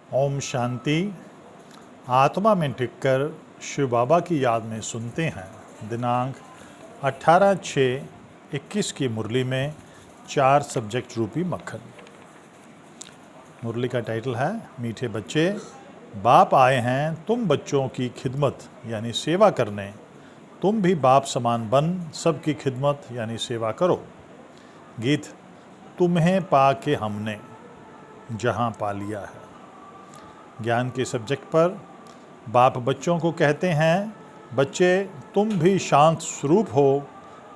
ओम शांति। आत्मा में टिककर शिव बाबा की याद में सुनते हैं। दिनांक 18/6/21 की मुरली में 4 सब्जेक्ट रूपी मक्खन। मुरली का टाइटल है मीठे बच्चे, बाप आए हैं तुम बच्चों की खिदमत यानी सेवा करने। तुम भी बाप समान बन सबकी खिदमत यानी सेवा करो। गीत तुम्हें पा के हमने जहां पा लिया है। ज्ञान के सब्जेक्ट पर बाप बच्चों को कहते हैं, बच्चे तुम भी शांत स्वरूप हो,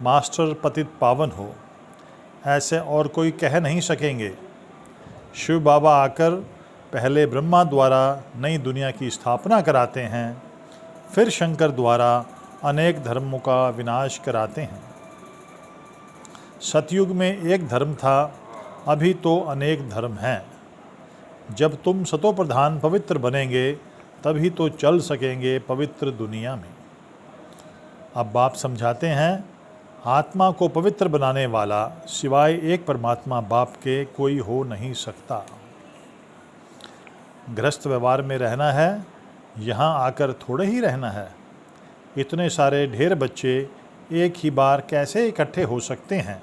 मास्टर पतित पावन हो, ऐसे और कोई कह नहीं सकेंगे। शिव बाबा आकर पहले ब्रह्मा द्वारा नई दुनिया की स्थापना कराते हैं, फिर शंकर द्वारा अनेक धर्मों का विनाश कराते हैं। सतयुग में एक धर्म था, अभी तो अनेक धर्म हैं। जब तुम सतो प्रधान पवित्र बनेंगे तभी तो चल सकेंगे पवित्र दुनिया में। अब बाप समझाते हैं, आत्मा को पवित्र बनाने वाला सिवाय एक परमात्मा बाप के कोई हो नहीं सकता। गृहस्थ व्यवहार में रहना है, यहाँ आकर थोड़े ही रहना है। इतने सारे ढेर बच्चे एक ही बार कैसे इकट्ठे हो सकते हैं।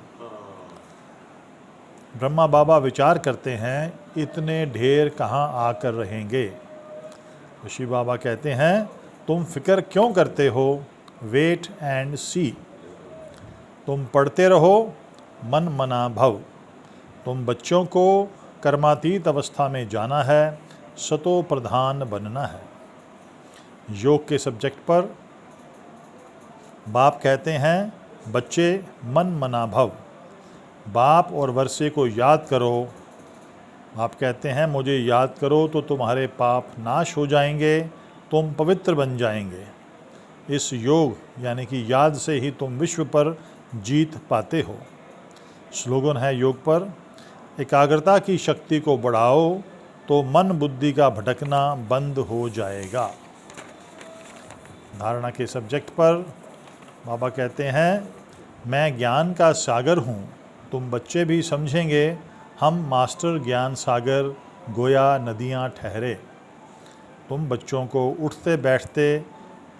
ब्रह्मा बाबा विचार करते हैं, इतने ढेर कहाँ आकर रहेंगे। शिव बाबा कहते हैं, तुम फिक्र क्यों करते हो, वेट एंड सी। तुम पढ़ते रहो, मन मना भव। तुम बच्चों को कर्मातीत अवस्था में जाना है, सतो प्रधान बनना है। योग के सब्जेक्ट पर बाप कहते हैं, बच्चे मन मना भव। बाप और वर्षे को याद करो। आप कहते हैं, मुझे याद करो तो तुम्हारे पाप नाश हो जाएंगे, तुम पवित्र बन जाएंगे। इस योग यानी कि याद से ही तुम विश्व पर जीत पाते हो। स्लोगन है योग पर, एकाग्रता की शक्ति को बढ़ाओ तो मन बुद्धि का भटकना बंद हो जाएगा। धारणा के सब्जेक्ट पर बाबा कहते हैं, मैं ज्ञान का सागर हूँ। तुम बच्चे भी समझेंगे, हम मास्टर ज्ञान सागर गोया नदियाँ ठहरे। तुम बच्चों को उठते बैठते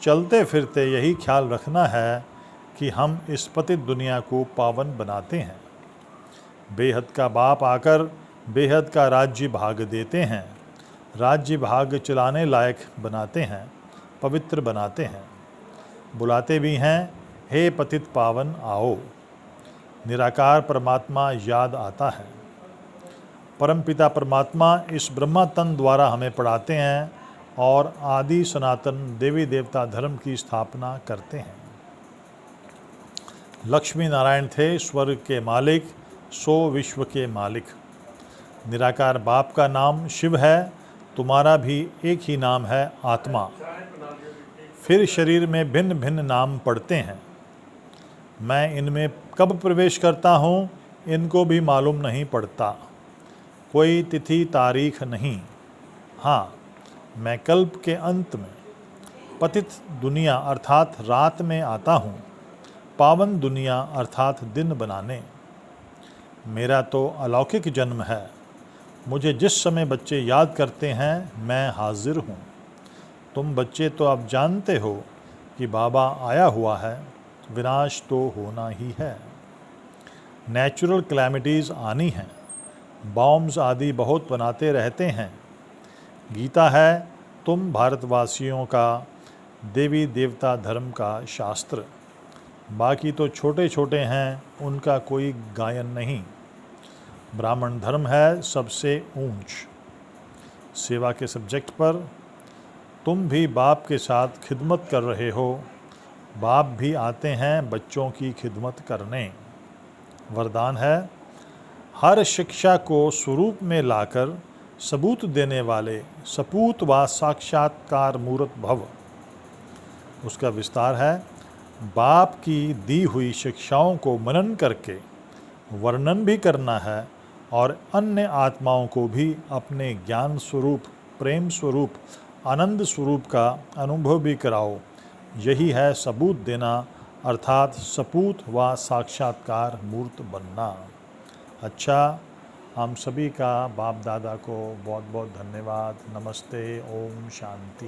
चलते फिरते यही ख्याल रखना है कि हम इस पतित दुनिया को पावन बनाते हैं। बेहद का बाप आकर बेहद का राज्य भाग देते हैं। राज्य भाग चलाने लायक बनाते हैं, पवित्र बनाते हैं। बुलाते भी हैं, हे पतित पावन आओ। निराकार परमात्मा याद आता है। परमपिता परमात्मा इस ब्रह्मा तन द्वारा हमें पढ़ाते हैं और आदि सनातन देवी देवता धर्म की स्थापना करते हैं। लक्ष्मी नारायण थे स्वर्ग के मालिक, सो विश्व के मालिक। निराकार बाप का नाम शिव है, तुम्हारा भी एक ही नाम है आत्मा। फिर शरीर में भिन्न भिन्न नाम पढ़ते हैं। मैं इनमें कब प्रवेश करता हूँ, इनको भी मालूम नहीं पड़ता। कोई तिथि तारीख नहीं। हाँ, मैं कल्प के अंत में पतित दुनिया अर्थात रात में आता हूँ, पावन दुनिया अर्थात दिन बनाने। मेरा तो अलौकिक जन्म है। मुझे जिस समय बच्चे याद करते हैं, मैं हाजिर हूँ। तुम बच्चे तो अब जानते हो कि बाबा आया हुआ है, विनाश तो होना ही है। नेचुरल क्लैमिटीज़ आनी हैं, बॉम्ब्स आदि बहुत बनाते रहते हैं। गीता है तुम भारतवासियों का देवी देवता धर्म का शास्त्र। बाकी तो छोटे छोटे हैं, उनका कोई गायन नहीं। ब्राह्मण धर्म है सबसे ऊंच। सेवा के सब्जेक्ट पर तुम भी बाप के साथ खिदमत कर रहे हो। बाप भी आते हैं बच्चों की खिदमत करने। वरदान है, हर शिक्षा को स्वरूप में लाकर सबूत देने वाले सपूत व साक्षात्कार मूर्त भव। उसका विस्तार है, बाप की दी हुई शिक्षाओं को मनन करके वर्णन भी करना है और अन्य आत्माओं को भी अपने ज्ञान स्वरूप, प्रेम स्वरूप, आनंद स्वरूप का अनुभव भी कराओ। यही है सबूत देना अर्थात सपूत व साक्षात्कार मूर्त बनना। अच्छा, हम सभी का बाप दादा को बहुत बहुत धन्यवाद। नमस्ते। ओम शांति।